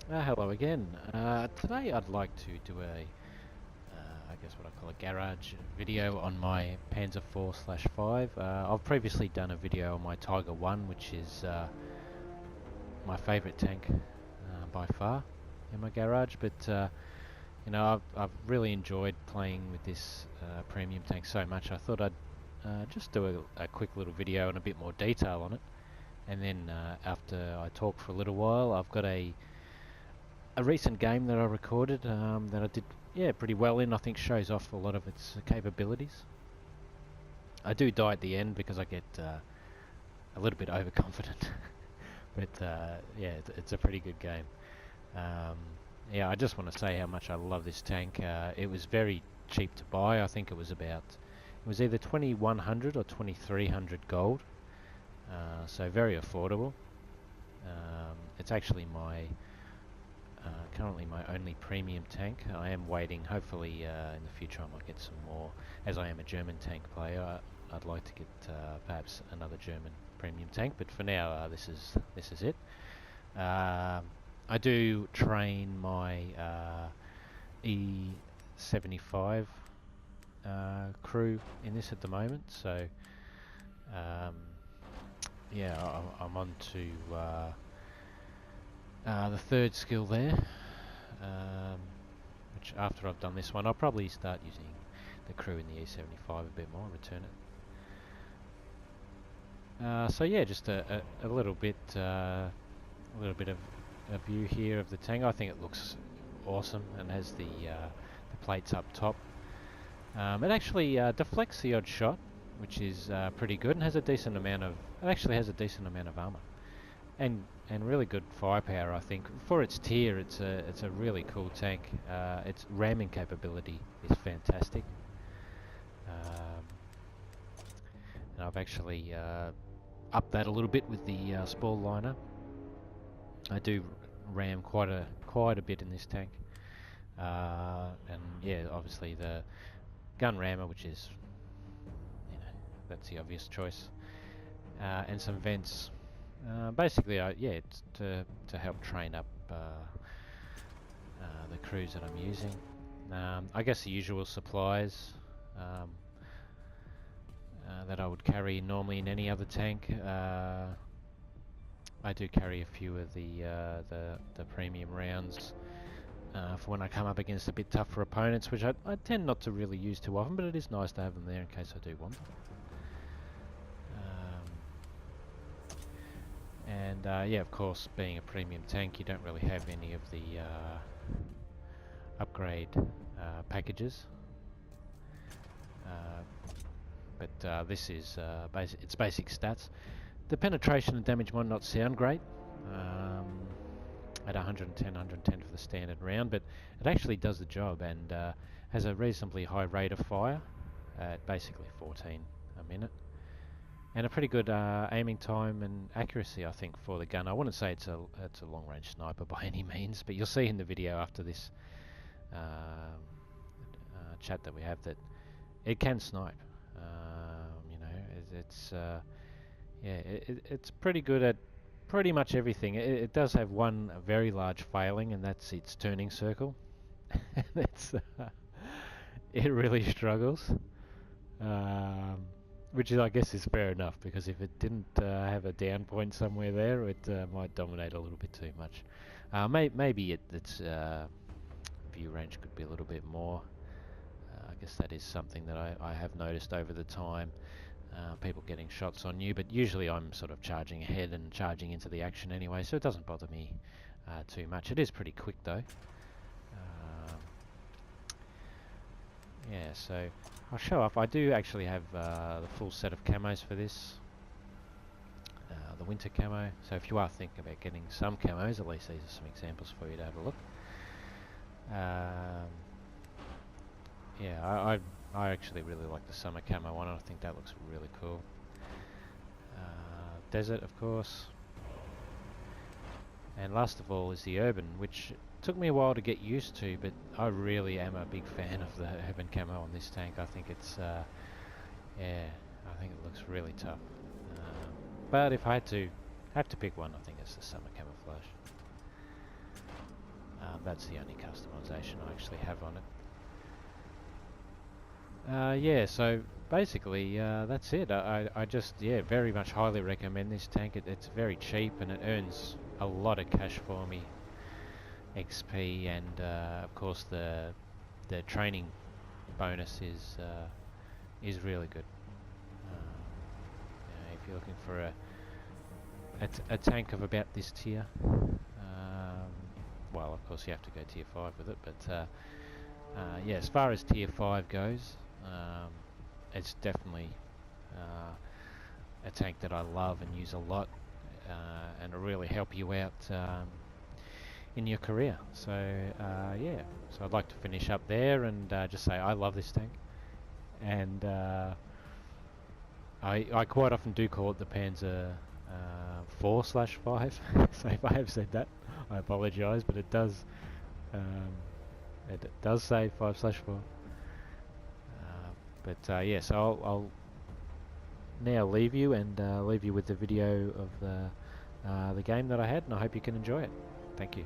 Hello again. Today I'd like to do I guess what I call a garage video on my Panzer IV 5. I've previously done a video on my Tiger 1, which is my favourite tank by far in my garage, but I've really enjoyed playing with this premium tank so much. I thought I'd just do a quick little video and a bit more detail on it, and then after I talk for a little while, I've got a recent game that I recorded that I did pretty well in. I think shows off a lot of its capabilities. I do die at the end because I get a little bit overconfident, but it's a pretty good game. I just want to say how much I love this tank. It was very cheap to buy. I think it was either 2100 or 2300 gold, so very affordable. It's actually currently my only premium tank. I am waiting, hopefully in the future I might get some more. As I am a German tank player, I'd like to get perhaps another German premium tank, but for now this is it. I do train my E75 crew in this at the moment, so I'm on to the third skill there, which after I've done this one I'll probably start using the crew in the E75 a bit more, return it. Just a little bit of a view here of the tank. I think it looks awesome and has the plates up top. It actually deflects the odd shot, which is pretty good, and has a decent amount of armor. And really good firepower. I think for its tier, it's a really cool tank. Its ramming capability is fantastic, and I've actually upped that a little bit with the spall liner. I do ram quite a bit in this tank, and obviously the gun rammer, which is that's the obvious choice, and some vents. Basically, it's to help train up the crews that I'm using. I guess the usual supplies that I would carry normally in any other tank. I do carry a few of the premium rounds for when I come up against a bit tougher opponents, which I tend not to really use too often, but it is nice to have them there in case I do want them. And of course, being a premium tank, you don't really have any of the upgrade packages. But this is its basic stats. The penetration and damage might not sound great at 110 for the standard round, but it actually does the job and has a reasonably high rate of fire at basically 14 a minute. And a pretty good aiming time and accuracy, I think, for the gun. I wouldn't say it's a long-range sniper by any means, but you'll see in the video after this chat that we have that it can snipe. It's pretty good at pretty much everything. It does have one very large failing, and that's its turning circle. It really struggles. Which I guess is fair enough, because if it didn't have a down point somewhere there, it might dominate a little bit too much. Maybe its view range could be a little bit more. I guess that is something that I have noticed over the time. People getting shots on you, but usually I'm sort of charging ahead and charging into the action anyway, so it doesn't bother me too much. It is pretty quick though. So I'll show off. I do actually have the full set of camos for this, the winter camo. So if you are thinking about getting some camos, at least these are some examples for you to have a look. I actually really like the summer camo one. I think that looks really cool. Desert, of course. And last of all is the urban, which took me a while to get used to, but I really am a big fan of the urban camo on this tank. I think it's I think it looks really tough. But if I have to pick one, I think it's the summer camouflage. That's the only customization I actually have on it. Yeah, so basically that's it. I just, yeah, very much highly recommend this tank. It's very cheap and it earns a lot of cash for me, XP, and of course the training bonus is really good. If you're looking for a tank of about this tier, well, of course you have to go tier 5 with it, but yeah, as far as tier 5 goes, it's definitely a tank that I love and use a lot, and it'll really help you out in your career. So yeah, so I'd like to finish up there and just say I love this tank, and I quite often do call it the Panzer 4/5. So if I have said that, I apologise, but it does say 5/4. But yeah, so I'll now leave you and leave you with the video of the game that I had, and I hope you can enjoy it. Thank you.